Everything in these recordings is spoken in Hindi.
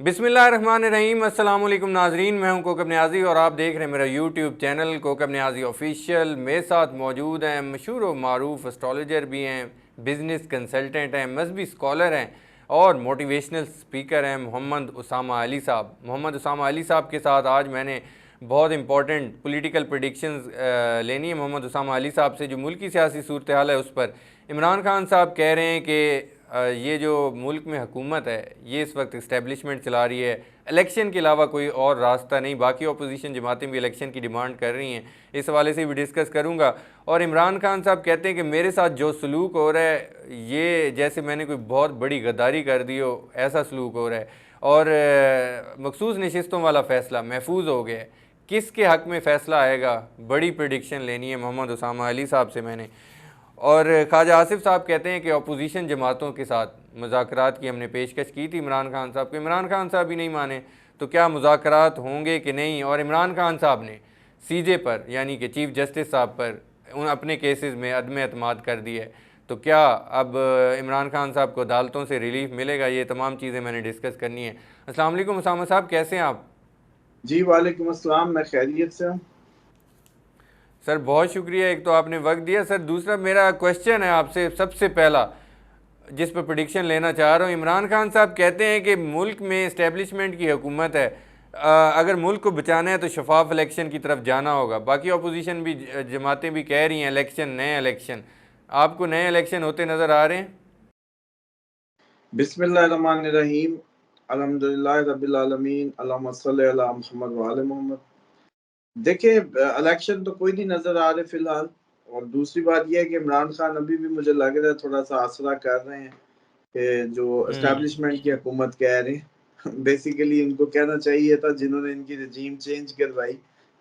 बिस्मिल्लाहिर्रहमानिर्रहीम। अस्सलाम वालेकुम नाजरीन, मैं हूं कोकब न्याजी और आप देख रहे हैं मेरा YouTube channel Kokab Niazi official. मेरे साथ मौजूद हैं मशहूर व मारूफ एस्ट्रोलॉजर भी हैं, बिज़नेस कंसल्टेंट हैं, मजहबी स्कॉलर हैं और मोटिवेशनल स्पीकर हैं मोहम्मद उसामा अली साहब। मोहम्मद उसामा अली साहब के साथ आज मैंने बहुत इंपॉर्टेंट पॉलिटिकल प्रेडिक्शंस लेनी है मोहम्मद उसामा अली साहब से। जो मुल्क की सियासी सूरत हाल है उस पर इमरान खान साहब कह रहे हैं कि ये जो मुल्क में हुकूमत है ये इस वक्त इस्टेब्लिशमेंट चला रही है, इलेक्शन के अलावा कोई और रास्ता नहीं। बाकी अपोजिशन जमातें भी इलेक्शन की डिमांड कर रही हैं, इस हवाले से भी डिस्कस करूँगा। और इमरान खान साहब कहते हैं कि मेरे साथ जो सलूक हो रहा है ये जैसे मैंने कोई बहुत बड़ी गद्दारी कर दी हो, ऐसा सलूक हो रहा है। और मखसूस नशिस्तों वाला फ़ैसला महफूज हो गया है। किसके हक़ में फ़ैसला आएगा, बड़ी प्रेडिक्शन लेनी है मोहम्मद उसामा अली साहब से मैंने। और ख्वाजा आसिफ साहब कहते हैं कि अपोजिशन जमातों के साथ मुज़ाकरात की हमने पेशकश की थी इमरान खान साहब को, इमरान खान साहब ही नहीं माने तो क्या मुज़ाकरात होंगे कि नहीं। और इमरान खान साहब ने सीजे पर यानी कि चीफ जस्टिस साहब पर उन अपने केसेस में अदम एतमाद कर दिया है, तो क्या अब इमरान खान साहब को अदालतों से रिलीफ मिलेगा। ये तमाम चीज़ें मैंने डिस्कस करनी है। अस्सलाम वालेकुम उसामा साहब, कैसे हैं आप? जी वालेकुम अस्सलाम। मैं खैरियत से हूँ। सर बहुत शुक्रिया, एक तो आपने वक्त दिया। सर दूसरा मेरा क्वेश्चन है आपसे सबसे पहला, जिस पर प्रोडिक्शन लेना चाह रहा हूँ। इमरान खान साहब कहते हैं कि मुल्क में इस्टेब्लिशमेंट की हुकूमत है, अगर मुल्क को बचाना है तो शफाफ इलेक्शन की तरफ जाना होगा। बाकी अपोजिशन भी जमातें भी कह रही हैं इलेक्शन, नए इलेक्शन। आपको नए इलेक्शन होते नज़र आ रहे हैं? बिस्मिल्लाहिर्रहमानिर्रहीम। अल्हम्दुलिल्लाह रब्बिल आलमीन। अल्लाहुम्मा सल्लि अला मुहम्मद व आले मोहम्मद। देखिए, इलेक्शन तो कोई नहीं नजर आ रहे फिलहाल। और दूसरी बात यह है कि इमरान खान अभी भी मुझे लग रहा है थोड़ा सा आसरा कर रहे हैं कि जो हम्म। एस्टेब्लिशमेंट की हुकूमत कह रहे हैं बेसिकली इनको कहना चाहिए था जिन्होंने इनकी रजीम चेंज करवाई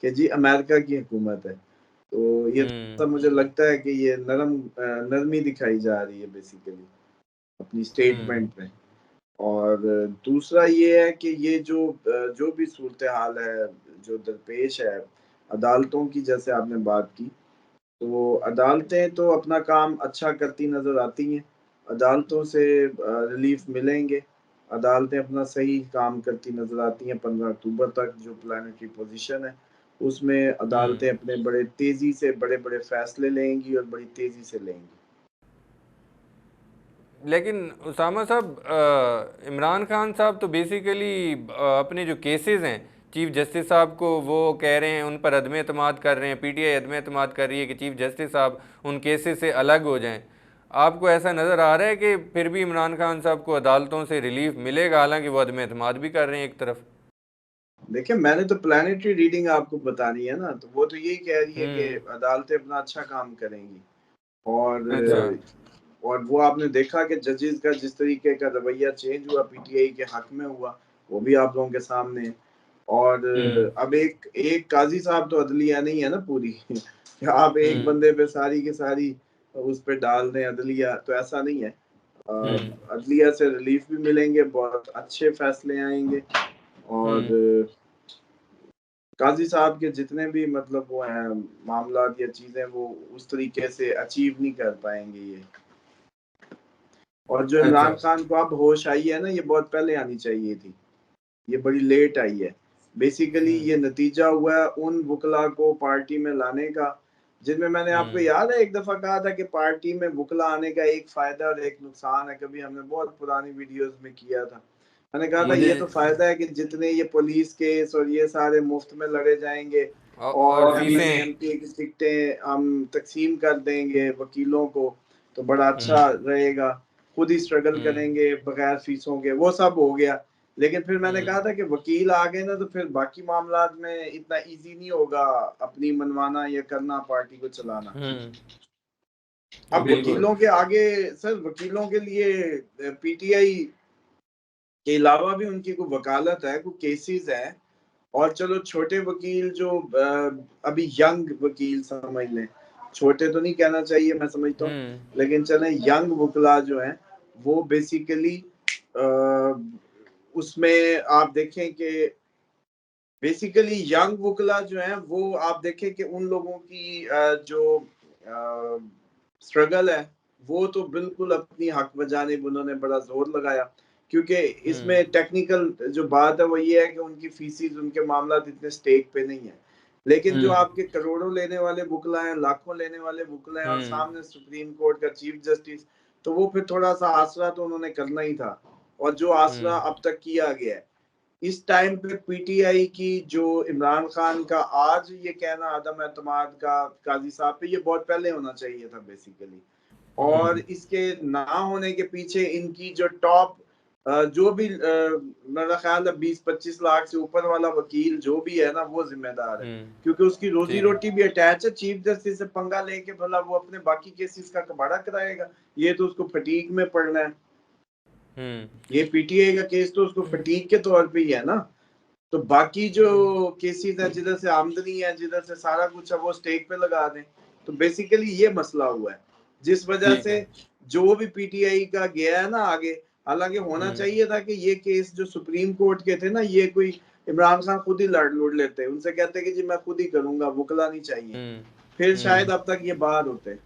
कि जी अमेरिका की हुकूमत है। तो ये हम्म। सब मुझे लगता है कि ये नरमी दिखाई जा रही है बेसिकली अपनी हम्म। स्टेटमेंट में। और दूसरा ये है कि ये जो भी सूरत हाल है जो दरपेश है अदालतों की, जैसे आपने बात की, तो अदालतें तो अपना काम अच्छा करती नज़र आती हैं। अदालतों से रिलीफ मिलेंगे। अदालतें अपना सही काम करती नज़र आती हैं। 15 अक्टूबर तक जो प्लानिटरी पोजीशन है उसमें हम्म। अदालतें अपने बड़े तेज़ी से बड़े बड़े फैसले लेंगी और बड़ी तेज़ी से लेंगी। लेकिन उसामा साहब, इमरान खान साहब तो बेसिकली अपने जो केसेस हैं चीफ जस्टिस साहब को वो कह रहे हैं उन पर अदम एतमाद कर रहे हैं, पीटीआई अदम एतमाद कर रही है कि चीफ जस्टिस साहब उन केसेस से अलग हो जाएं। आपको ऐसा नज़र आ रहा है कि फिर भी इमरान खान साहब को अदालतों से रिलीफ मिलेगा, हालांकि वो अदम एतमाद भी कर रहे हैं एक तरफ? देखिए, मैंने तो प्लानिटरी रीडिंग आपको बतानी है ना, तो वो तो यही कह रही है कि हम्म। अदालतें अपना अच्छा काम करेंगी। और अच्छा। और वो आपने देखा कि जजेस का जिस तरीके का रवैया चेंज हुआ पीटीआई के हक में हुआ, वो भी आप लोगों के सामने है। और हम्म। अब एक एक काजी साहब तो अदलिया नहीं है ना पूरी कि आप एक हम्म। बंदे पे सारी की सारी उस पे डाल दें अदलिया, तो ऐसा नहीं है। हम्म। अदलिया से रिलीफ भी मिलेंगे, बहुत अच्छे फैसले आएंगे। और हम्म। काजी साहब के जितने भी मतलब वो हैं मामलात या चीज़ें, वो उस तरीके से अचीव नहीं कर पाएंगे ये। और जो अच्छा। इमरान खान को अब होश आई है ना, ये बहुत पहले आनी चाहिए थी। ये बड़ी लेट आई है। बेसिकली हम्म। ये नतीजा हुआ है उन वकला को पार्टी में लाने का, जिनमें मैंने आपको हम्म। याद है एक दफा कहा था कि पार्टी में वकला आने का एक फायदा और एक नुकसान है। कभी हमने बहुत पुरानी वीडियोस में किया था। मैंने कहा था मुझे ये तो फायदा है कि जितने ये पुलिस केस और ये सारे मुफ्त में लड़े जाएंगे और और एमएलए फीसें। एमपी की टिकटें हम तकसीम कर देंगे वकीलों को, तो बड़ा अच्छा हम्म। रहेगा। खुद ही स्ट्रगल हम्म। करेंगे बगैर फीसों के, वो सब हो गया। लेकिन फिर मैंने हम्म। कहा था कि वकील आ गए ना तो फिर बाकी मामलात में इतना इजी नहीं होगा अपनी मनवाना या करना, पार्टी को चलाना। हम्म। अब बिल्कुल। वकीलों के आगे, सर वकीलों के लिए पीटीआई के अलावा भी उनकी कोई वकालत है, कोई केसेस है। और चलो छोटे वकील जो अभी यंग वकील समझ लें, छोटे तो नहीं कहना चाहिए मैं समझता हूँ, हम्म। लेकिन चले यंग वकला जो हैं वो बेसिकली उसमें आप देखें कि बेसिकली यंग वकला जो हैं वो आप देखें कि उन लोगों की जो स्ट्रगल है वो तो बिल्कुल अपनी हक बजाने उन्होंने बड़ा जोर लगाया। क्योंकि हम्म। इसमें टेक्निकल जो बात है वो ये है कि उनकी फीसिस, उनके मामला इतने स्टेक पे नहीं है। लेकिन जो हम्म। आपके करोड़ों लेने वाले वकला हैं, लाखों लेने वाले वकला हैं, और हम्म। सामने सुप्रीम कोर्ट का चीफ जस्टिस, तो वो फिर थोड़ा सा आसरा तो उन्होंने करना ही था, और जो आसरा हम्म। अब तक किया गया है। इस टाइम पे पीटीआई की जो इमरान खान का आज ये कहना अदम एतमाद का काजी साहब पे, ये बहुत पहले होना चाहिए था बेसिकली। और हम्म। इसके ना होने के पीछे इनकी जो टॉप जो भी मेरा ख्याल है 20-25 लाख से ऊपर वाला वकील जो भी है ना, वो जिम्मेदार है, हम्म। क्योंकि उसकी रोजी ठीक है। रोटी भी अटैच है। चीफ जस्टिस से पंगा लेके भला वो अपने बाकी केसेस का कबाड़ा कराएगा? ये तो उसको फटीक में पड़ना है। हम्म। ये पीटीआई का केस तो उसको फटीक के तौर पे ही है ना। तो बाकी जो केसेस है, जिधर से आमदनी है, जिधर से सारा कुछ है, वो स्टेक पे लगा दें। तो बेसिकली ये मसला हुआ है, जिस वजह ठीक से है। जो भी पीटीआई का गया है ना आगे। हालांकि होना हम्म। चाहिए था कि ये केस जो सुप्रीम कोर्ट के थे ना, ये कोई इमरान खान खुद ही लड़ लुड़ लेते, उनसे कहते कि जी मैं खुद ही करूंगा, वकला नहीं चाहिए, हम्म। फिर शायद हम्म। अब तक ये बाहर होते।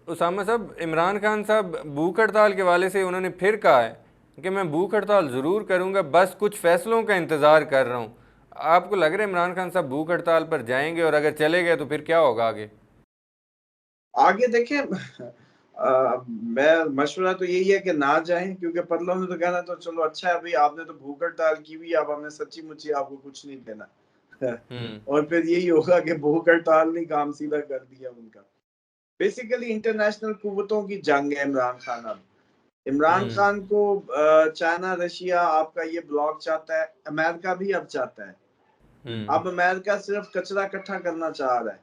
उसामा साहब, इमरान खान साहब भूख हड़ताल के वाले से उन्होंने फिर कहा है कि मैं भूख हड़ताल ज़रूर करूंगा, बस कुछ फैसलों का इंतज़ार कर रहा हूं। आपको लग रहा है इमरान खान साहब भूख हड़ताल पर जाएंगे, और अगर चले गए तो फिर क्या होगा आगे? आगे देखें। मैं मशवरा तो यही है कि ना जाएं, क्योंकि पतलों ने तो कहना तो चलो अच्छा है भाई, आपने तो भूख हड़ताल की हुई, अब हमने सच्ची मुच्ची आपको कुछ नहीं देना। हम्म। और फिर यही होगा कि भूख हड़ताल नहीं, काम सीधा कर दिया उनका। बेसिकली इंटरनेशनल कुव्वतों की जंग है इमरान खान अब। इमरान हम्म। खान को चाइना, रशिया आपका ये ब्लॉक चाहता है, अमेरिका भी अब चाहता है। हम्म। अब अमेरिका सिर्फ कचरा इकट्ठा करना चाह रहा है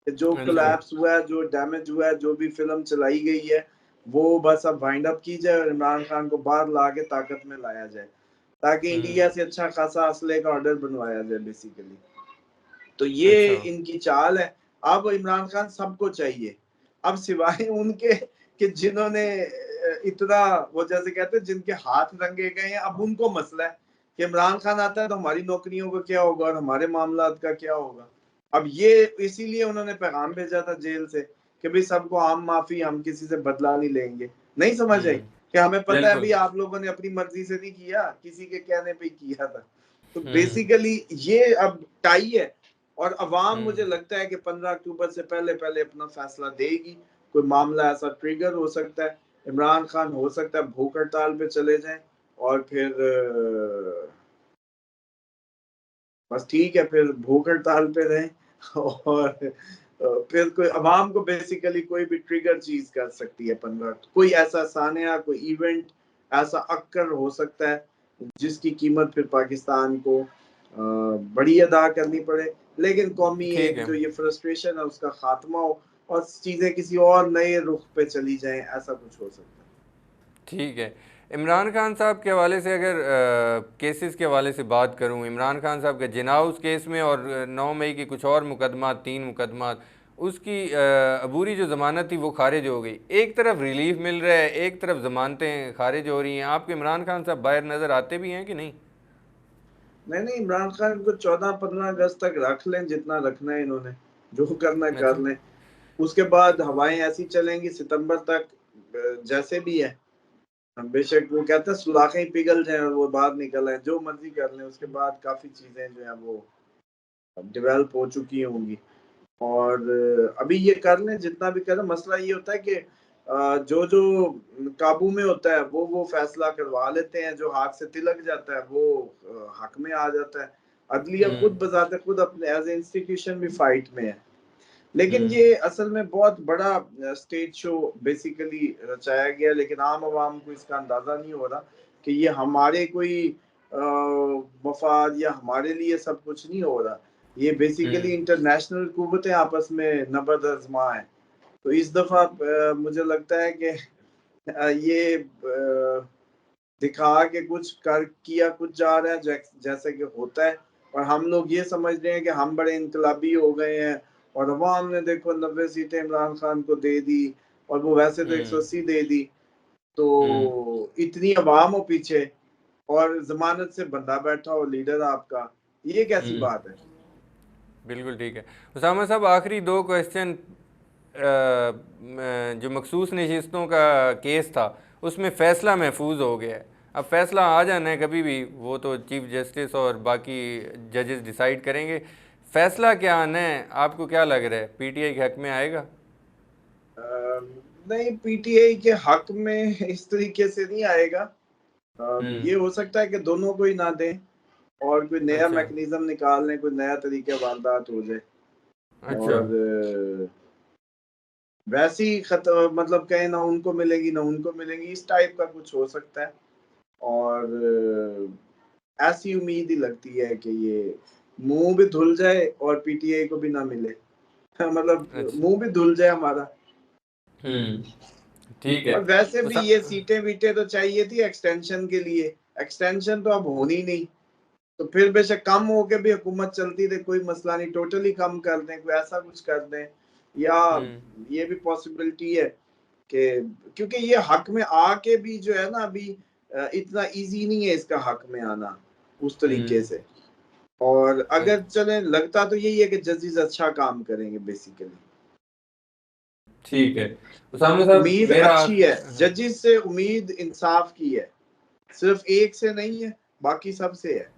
कि जो अच्छा। कोलैप्स हुआ है, जो डैमेज हुआ है, जो भी फिल्म चलाई गई है, वो बस अब वाइंड अप की जाए और इमरान खान को बाहर ला के ताकत में लाया जाए, ताकि हम्म। इंडिया से अच्छा खासा असले का ऑर्डर बनवाया जाए बेसिकली। तो ये अच्छा। इनकी चाल है। अब इमरान खान सबको चाहिए, अब सिवाय उनके कि जिन्होंने इतना, वो जैसे कहते हैं जिनके हाथ रंगे गए हैं, अब उनको मसला है कि इमरान खान आता है तो हमारी नौकरियों का क्या होगा और हमारे मामला का क्या होगा। अब ये इसीलिए उन्होंने पैगाम भेजा था जेल से कि भाई सबको आम माफी, हम किसी से बदला नहीं लेंगे। नहीं समझ आई कि हमें पता है बिल्कुल। भाई आप लोगों ने अपनी मर्जी से नहीं किया, किसी के कहने पे किया था। तो हम्म। बेसिकली ये अब टाई है, और अवाम हम्म। मुझे लगता है कि 15 अक्टूबर से पहले पहले अपना फैसला देगी। कोई मामला ऐसा ट्रिगर हो सकता है, इमरान खान हो सकता है भूख हड़ताल पे चले जाएं, और फिर बस ठीक है, फिर भूख हड़ताल पे रहें। और फिर कोई अवाम को बेसिकली कोई भी ट्रिगर चीज कर सकती है 15, कोई ऐसा सानिया, कोई इवेंट ऐसा अक्कर हो सकता है जिसकी कीमत फिर पाकिस्तान को बड़ी अदा करनी पड़े। लेकिन कौमी ठीक एक है। जो ये फ्रस्ट्रेशन है उसका खात्मा हो, और चीजें किसी और नए रुख पे चली जाएं, ऐसा कुछ हो सकता है। ठीक है। इमरान खान साहब के हवाले से अगर केसेस के हवाले से बात करूं, इमरान खान साहब के जिनाउस केस में और 9 मई के कुछ और मुकदमात, 3 मुकदमात, उसकी अबूरी जो ज़मानत थी वो खारिज हो गई। एक तरफ रिलीफ मिल रहा है, एक तरफ ज़मानतें खारिज हो रही हैं। आपके इमरान खान साहब बाहर नज़र आते भी हैं कि नहीं? नहीं नहीं, इमरान खान को 14-15 अगस्त तक रख लें, जितना रखना है इन्होंने, जो करना है कर अच्छा। लें। उसके बाद हवाएं ऐसी चलेंगी सितंबर तक, जैसे भी है। बेशक वो कहते हैं सुलाखें पिघल जाए और वो बाहर निकल आए, जो मर्जी कर लें, उसके बाद काफी चीजें जो है वो डेवलप हो चुकी होंगी। और अभी ये कर लें जितना भी करें, मसला ये होता है कि जो जो काबू में होता है वो फैसला करवा लेते हैं, जो हाथ से तिलक जाता है वो हक में आ जाता है। अदलिया खुद हम्म। बजाते खुद अपने एज ए इंस्टीट्यूशन भी फाइट में है। लेकिन हम्म। ये असल में बहुत बड़ा स्टेज शो बेसिकली रचाया गया, लेकिन आम आवाम को इसका अंदाजा नहीं हो रहा कि ये हमारे कोई मफाद या हमारे लिए सब कुछ नहीं हो रहा। ये बेसिकली हम्म। इंटरनेशनल कुव्वतें आपस में नबर्द आजमा है। तो इस दफा मुझे लगता है कि ये दिखा के कुछ कर किया कुछ जा रहा है, जैसे कि होता है। और हम लोग ये समझ रहे हैं कि हम बड़े इनकलाबी हो गए हैं, और अवाम ने देखो 90 सीटें इमरान खान को दे दी, और वो वैसे तो 180 दे दी। तो हम्म। इतनी अवाम हो पीछे, और जमानत से बंदा बैठा हो लीडर आपका, ये कैसी हम्म। बात है? बिल्कुल ठीक है। उसामा साहब, आखिरी दो क्वेश्चन। जो मखसूस नशिस्तों का केस था, उसमें फ़ैसला महफूज हो गया है। अब फैसला आ जाना है कभी भी, वो तो चीफ जस्टिस और बाकी जजेस डिसाइड करेंगे। फैसला क्या आना है, आपको क्या लग रहा है, पीटीआई के हक में आएगा? नहीं, पीटीआई के हक में इस तरीके से नहीं आएगा। हम्म। ये हो सकता है कि दोनों को ही ना दें और कोई नया अच्छा। मैकेनिज्म निकाल लें, कोई नया तरीके वारदात हो जाए। अच्छा। और वैसी मतलब कहीं ना उनको मिलेगी ना उनको मिलेगी, इस टाइप का कुछ हो सकता है। और ऐसी उम्मीद ही लगती है कि ये मुंह भी धुल जाए और पीटीआई को भी ना मिले। मतलब अच्छा। मुंह भी धुल जाए हमारा। ठीक है। और वैसे भी उसा ये सीटें वीटें तो चाहिए थी एक्सटेंशन के लिए, एक्सटेंशन तो अब होनी नहीं। तो फिर बेशक कम होके भी हुकूमत चलती रहे, कोई मसला नहीं, टोटली कम कर दें, कोई ऐसा कुछ कर दें। या हम्म। ये भी पॉसिबिलिटी है कि क्योंकि ये हक में आके भी जो है ना अभी इतना इजी नहीं है इसका हक में आना उस तरीके हम्म। से। और अगर अच्छा। चले लगता तो यही है कि जजेस अच्छा काम करेंगे बेसिकली। ठीक है। उसामा साहब, उम्मीद मेरा अच्छी है, जजेस से उम्मीद इंसाफ की है, सिर्फ एक से नहीं है, बाकी सब से है।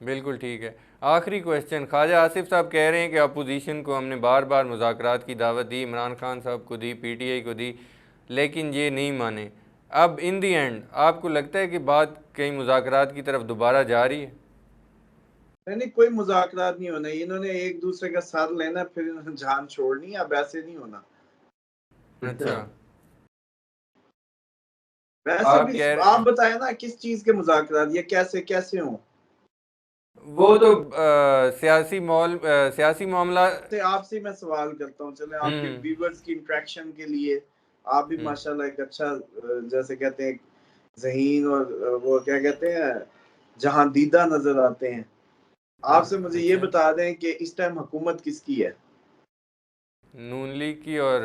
बिल्कुल ठीक है। आखिरी क्वेश्चन, ख्वाजा आसिफ साहब कह रहे हैं कि अपोजिशन को हमने बार बार मुज़ाकरात की दावत दी, इमरान खान साहब को दी, पीटीआई को दी, लेकिन ये नहीं माने। अब इन दी एंड आपको लगता है कि बात कहीं मुज़ाकरात की तरफ दोबारा जा रही है? नहीं नहीं, कोई मुज़ाकरात नहीं होना, इन्होंने एक दूसरे का साथ लेना फिर इन्होंने जान छोड़नी, अब ऐसे नहीं होना। अच्छा। वैसे आप भी कह आप रहे, बताए ना किस चीज के मुज़ाकरात, ये कैसे कैसे हों। वो तो सियासी मामला। से आपसे मैं सवाल करता हूँ, चले आपके हम्म। व्यूवर्स की इंटरेक्शन के लिए, आप भी हम्म। माशाल्लाह एक अच्छा जैसे कहते हैं ज़हीन और वो क्या कहते हैं जहां दीदा नजर आते हैं। आपसे मुझे ये अच्छा। बता दें कि इस टाइम हुकूमत किसकी है। नून लीग की और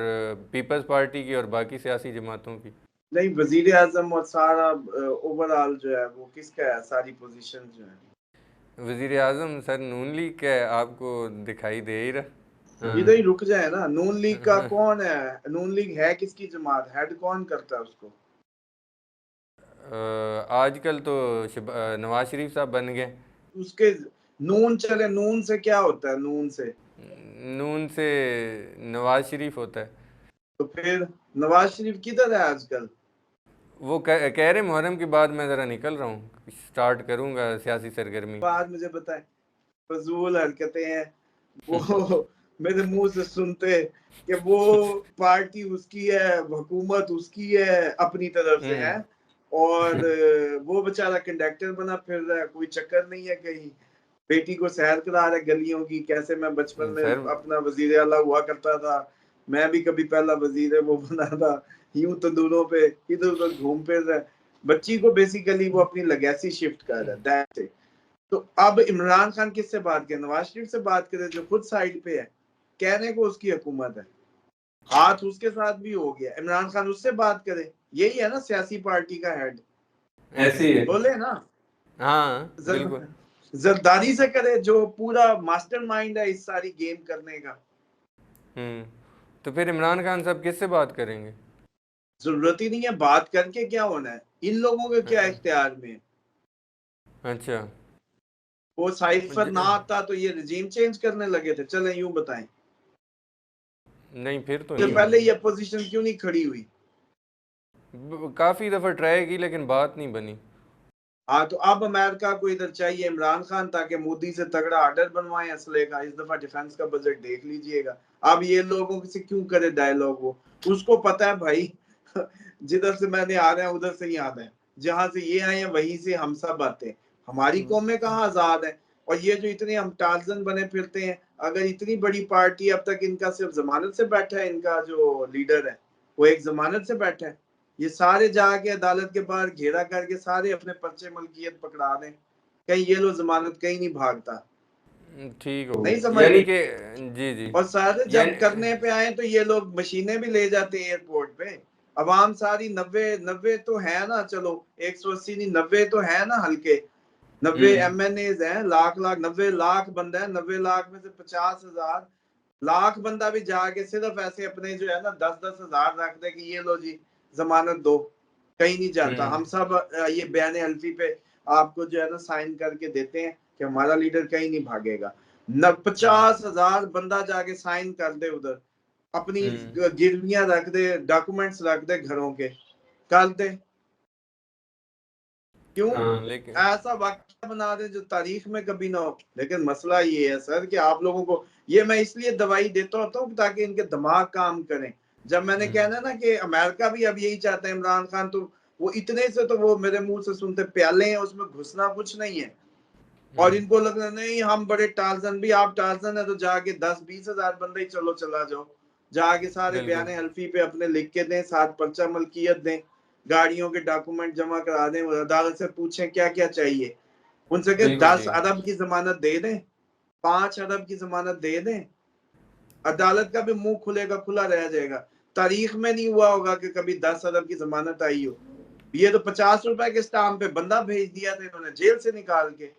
पीपल्स पार्टी की और बाकी सियासी जमातों की। नहीं, वजीर आजम और सारा ओवरऑल जो है वो किसका है, सारी पोजीशन जो है। वजीर आजम सर नून लीग का है, आपको दिखाई दे ही रहा। इधर ही हाँ। रुक जाए ना, नून लीग का कौन है, नून लीग है किसकी जमात, हेड कौन करता है उसको। आजकल तो नवाज शरीफ साहब बन गए। उसके नून चले, नून से क्या होता है, नून से नून से नवाज शरीफ होता है। तो फिर नवाज शरीफ किधर है आजकल। वो कह रहे मुहर्रम के बाद मैं ज़रा निकल रहा हूँ, स्टार्ट करूँगा सियासी सरगर्मी। बात मुझे बताए, फजूल हरकतें हैं वो मेरे मुंह से सुनते कि वो पार्टी उसकी है, हुकूमत उसकी है अपनी तरफ से है। हम्म। और वो बेचारा कंडक्टर बना फिर रहा है, कोई चक्कर नहीं है कहीं, बेटी को सैर करा रहे गलियों की। कैसे मैं बचपन में सर। अपना वजीर आला हुआ करता था, मैं भी कभी पहला वजीर वो बना था, यूं तो दोनों पे इधर उधर घूम फिर रहा है। बच्ची को बेसिकली वो अपनी लेगेसी शिफ्ट कर रहा है, दैट्स इट। तो अब इमरान खान किससे बात करे, नवाज शरीफ से बात करे जो खुद साइड पे है, कहने को उसकी हुकूमत है, हाथ उसके साथ भी हो गया, इमरान खान उससे बात करे। यही है ना सियासी पार्टी का हेड, ऐसे ही है। बोले ना। हाँ बिल्कुल। जरदारी से करे जो पूरा मास्टरमाइंड है इस सारी गेम करने का। हम्म। तो फिर इमरान खान साहब किससे बात करेंगे? जरूरत ही नहीं है, बात करके क्या होना है, इन लोगों के क्या इख्तियार में है। अच्छा। वो साइफर ना ज- आता तो ये रिजीम चेंज करने लगे थे, चले यूं बताएं। नहीं, फिर तो तो नहीं पहले होगा। ये अपोजिशन क्यों नहीं खड़ी हुई। काफ़ी दफ़ा ट्राई की लेकिन बात नहीं बनी। हाँ, तो अब अमेरिका को इधर चाहिए इमरान खान ताकि मोदी से तगड़ा ऑर्डर बनवाए असले का। इस दफा डिफेंस का बजट देख लीजिएगा। अब ये लोगों से क्यों करे डायलॉग, वो उसको पता है भाई जिधर से मैंने आना है उधर से ही आना है, जहां से ये आए हैं वहीं से हम सब आते हैं। हमारी कौमें कहाँ आजाद है। और ये जो इतने हम टार्जन बने फिरते हैं, अगर इतनी बड़ी पार्टी अब तक इनका सिर्फ जमानत से बैठा है, इनका जो लीडर है वो एक जमानत से बैठा है, ये सारे जाके अदालत के बाहर घेरा करके सारे अपने पर्चे मलकियत पकड़ा दें, कहीं ये लो जमानत कहीं नहीं भागता। ठीक हो नहीं गया समझ यानी रहे। कि। जी जी। और सारे जब यानी। करने पे आए तो ये लोग मशीनें भी ले जाते हैं एयरपोर्ट पे। अवाम सारी नब्बे नब्बे तो है ना, चलो 180 नहीं, 90 तो है ना हल्के, 90 हम्म। एमएनएज हैं, लाख लाख 90 लाख बंदा है, 90 लाख में से 50,000 लाख बंदा भी जाके सिर्फ ऐसे अपने जो है ना 10-10 हजार रख दे कि ये लो जी जमानत दो, कहीं नहीं जाता। हम हम्म। सब ये बयान हल्फी पे आपको जो है ना साइन करके देते हैं कि हमारा लीडर कहीं नहीं भागेगा। न 50,000 बंदा जाके साइन कर दे उधर, अपनी हम्म। गिरवियां रख दे, डॉक्यूमेंट्स रख दे घरों के, कर दे। क्यों? हाँ लेकिन ऐसा वाक्य बना दे जो तारीख में कभी ना हो। लेकिन मसला ये है सर कि आप लोगों को, ये मैं इसलिए दवाई देता होता हूँ ताकि इनके दिमाग काम करें। जब मैंने कहना ना कि अमेरिका भी अब यही चाहता है इमरान खान, तो वो इतने से तो वो मेरे मुंह से सुनते प्याले हैं, उसमें घुसना कुछ नहीं है। और इनको लग रहा नहीं हम बड़े टार्जन, भी आप टार्जन है तो जाके 10-20 हजार बंदे ही चलो चला जाओ, जाके सारे बिल्कुल। बयान हल्फी पे अपने लिख के दें, साथ पर्चा मलकियत दें, गाड़ियों के डॉक्यूमेंट जमा करा दें, अदालत से पूछें क्या क्या चाहिए, उनसे कहें बिल्कुल 10 ठीक। अरब की जमानत दे दें, 5 अरब की जमानत दे दें, अदालत का भी मुंह खुलेगा, खुला रह जाएगा। तारीख में नहीं हुआ होगा कि कभी 10 अरब की जमानत आई हो। ये तो 50 रुपए के स्टाम्प पे बंदा भेज दिया था इन्होंने जेल से निकाल के,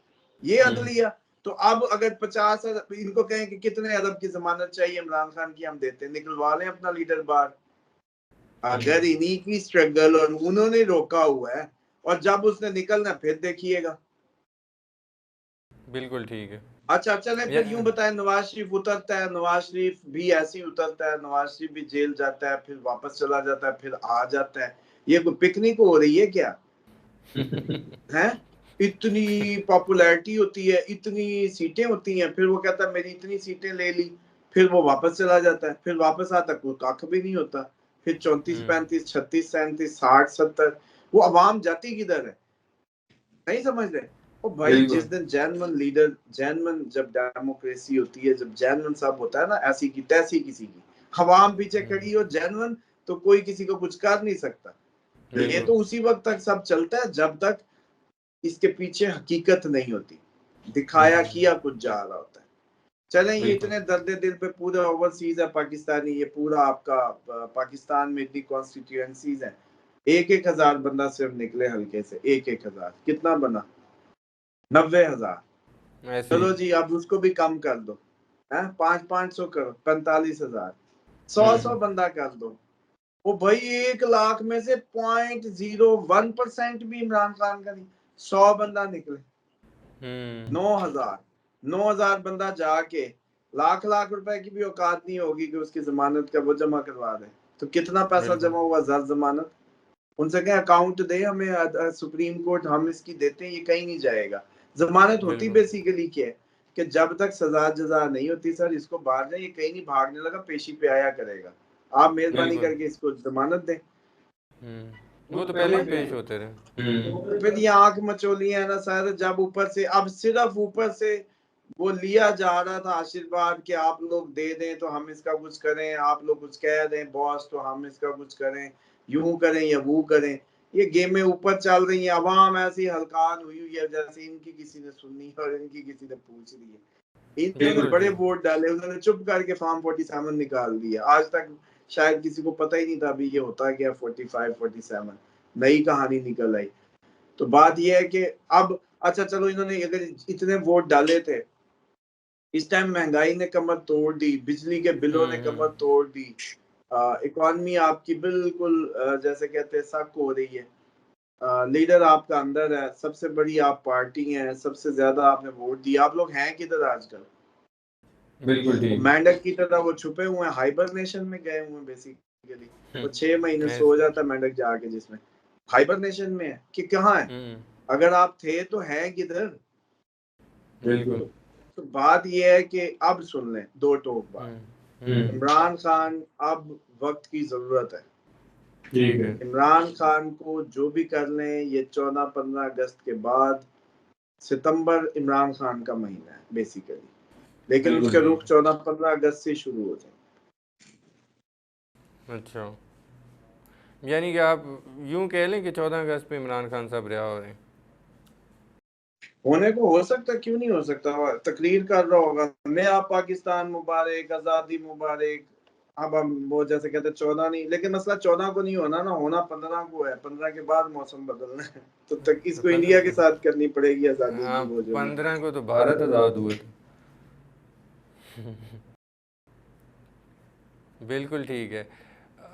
ये अदलिया। तो अब अगर 50 अरब इनको कहें कि कितने अरब की जमानत चाहिए इमरान खान की, हम देते हैं, निकलवा लें अपना लीडर बाहर। अगर इन्हीं की स्ट्रगल और उन्होंने रोका हुआ है, और जब उसने निकलना फिर देखिएगा। बिल्कुल ठीक है। अच्छा चले या, फिर यूं बताएं, नवाज शरीफ उतरता है, नवाज शरीफ भी ऐसे ही उतरता है, नवाज शरीफ भी जेल जाता है, फिर वापस चला जाता है, फिर आ जाता है। ये कोई पिकनिक हो रही है क्या? हैं? इतनी पॉपुलैरिटी होती है, इतनी सीटें होती हैं, फिर वो कहता है मेरी इतनी सीटें ले ली, फिर वो वापस चला जाता है, फिर वापस आता कोई कख भी नहीं होता, फिर 34-35 36-37 60-70, वो अवाम जाती किधर है? नहीं समझ रहे। ओ भाई, जिस बिल्कुल। दिन जैनवन लीडर, जैनवन जब डेमोक्रेसी होती है, जब जैनवन सब होता है ना, ऐसी की तैसी किसी की हवाम पीछे खड़ी हो जैनवन, तो कोई किसी को कुछ कर नहीं सकता। ये बिल्कुल। तो उसी वक्त तक सब चलता है जब तक इसके पीछे हकीकत नहीं होती, दिखाया किया कुछ जा रहा होता है। चलें, ये बिल्कुल। इतने दर्द दिल पे पूरा ओवरसीज है पाकिस्तानी, ये पूरा आपका पाकिस्तान में इतनी कॉन्स्टिट्यूएंसीज हैं, 1-1 हजार बंदा सिर्फ निकले हल्के से, 1-1 हजार कितना बना? 90,000। ऐसे ही। चलो जी अब उसको भी कम कर दो, है 500-500 करो, 45,000, 100-100 बंदा कर दो। वो भाई 1 लाख में से 0.01% भी इमरान खान का नहीं, 100 बंदा निकले, हम्म। 9,000, 9,000 बंदा जाके लाख लाख रुपए की भी औकात नहीं होगी कि उसकी जमानत का वो जमा करवा दे। तो कितना पैसा बिल्कुल। जमा हुआ जर जमानत? उनसे कहें अकाउंट दे हमें, सुप्रीम कोर्ट हम इसकी देते हैं, ये कहीं नहीं जाएगा। जमानत होती बिल्कुल। बेसिकली क्या है कि जब तक सजा जजा नहीं होती सर, इसको बाहर जाए, ये कहीं नहीं भागने लगा, पेशी पे आया करेगा, आप मेहरबानी बिल्कुल। करके इसको जमानत दें। वो तो पहले ही पेश होते रहे। तो फिर ये आंख मचोली है ना सर, जब ऊपर से, अब सिर्फ ऊपर से वो लिया जा रहा था आशीर्वाद कि आप लोग दे दें तो हम इसका कुछ करें, आप लोग कुछ कह दें बॉस तो हम इसका कुछ करें, यूं करें या वो करें। ये गेमें ऊपर चल रही हैं, अवाम ऐसी हलकान हुई हुई है जैसे इनकी किसी ने सुननी है और इनकी किसी ने पूछ रही है। इन्होंने बिल्कुल बड़े ठीक। वोट डाले, उन्होंने चुप करके फॉर्म 47 निकाल दिया, आज तक शायद किसी को पता ही नहीं था अभी ये होता क्या 45-47, नई कहानी निकल आई। तो बात यह है कि अब अच्छा चलो, इन्होंने अगर इतने वोट डाले थे, इस टाइम महंगाई ने कमर तोड़ दी, बिजली के बिलों ने कमर तोड़ दी, इकोनॉमी आपकी बिल्कुल जैसे कहते हैं सक हो रही है, लीडर आपका अंदर है, सबसे बड़ी आप पार्टी है, सबसे ज्यादा आपने वोट दिया, आप लोग हैं किधर आजकल? बिल्कुल वो ठीक। मेंढक की तरह वो छुपे हुए हैं, हाइबरनेशन में गए हुए हैं बेसिकली। वो 6 महीने सो ऐसे। जाता है मेंढक जाके, जिसमें हाइबरनेशन में है कि कहाँ है? अगर आप थे तो हैं किधर? बिल्कुल। तो बात यह है कि अब सुन लें दो टोक बात, इमरान खान अब वक्त की जरूरत है। ठीक है। इमरान खान को जो भी कर लें, ये 14-15 अगस्त के बाद, सितंबर इमरान खान का महीना है बेसिकली, लेकिन बिल्कुल उसके रुख ठीक। 14-15 अगस्त से शुरू हो जाए। अच्छा, यानी कि आप यूं कह लें कि 14 अगस्त पे इमरान खान साहब रिहा हो रहे हैं। होने को हो सकता, क्यों नहीं हो सकता? तकरीर कर रहा होगा नया पाकिस्तान मुबारक, आजादी मुबारक। अब हम वो जैसे कहते 14 नहीं, लेकिन मसला 14 को नहीं होना ना, होना 15 को है, 15 के बाद मौसम बदलना है। तो तक तो इसको इंडिया के साथ करनी पड़ेगी आजादी हाँ, की वो जो 15 को तो भारत भारत आज़ाद आजाद हुए हुआ। थे। बिल्कुल ठीक है।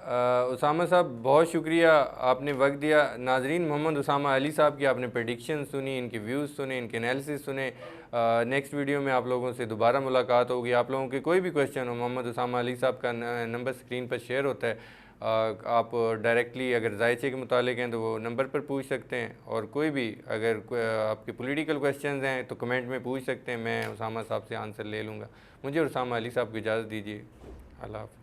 उसामा साहब बहुत शुक्रिया, आपने वक्त दिया। नाजरीन, मोहम्मद उसामा अली साहब की आपने प्रेडिक्शन सुनी, इनके व्यूज़ सुने, इनके एनालिसिस सुने। नेक्स्ट वीडियो में आप लोगों से दोबारा मुलाकात होगी। आप लोगों के कोई भी क्वेश्चन हो, मोहम्मद उसामा अली साहब का नंबर स्क्रीन पर शेयर होता है, आप डायरेक्टली अगर जायचे के मुतालिक हैं तो वो नंबर पर पूछ सकते हैं, और कोई भी अगर आपके पॉलिटिकल क्वेश्चंस हैं तो कमेंट में पूछ सकते हैं, मैं उसामा साहब से आंसर ले लूँगा। मुझे और उसामा अली साहब को इजाज़त दीजिए। अल्लाह हाफ़िज़।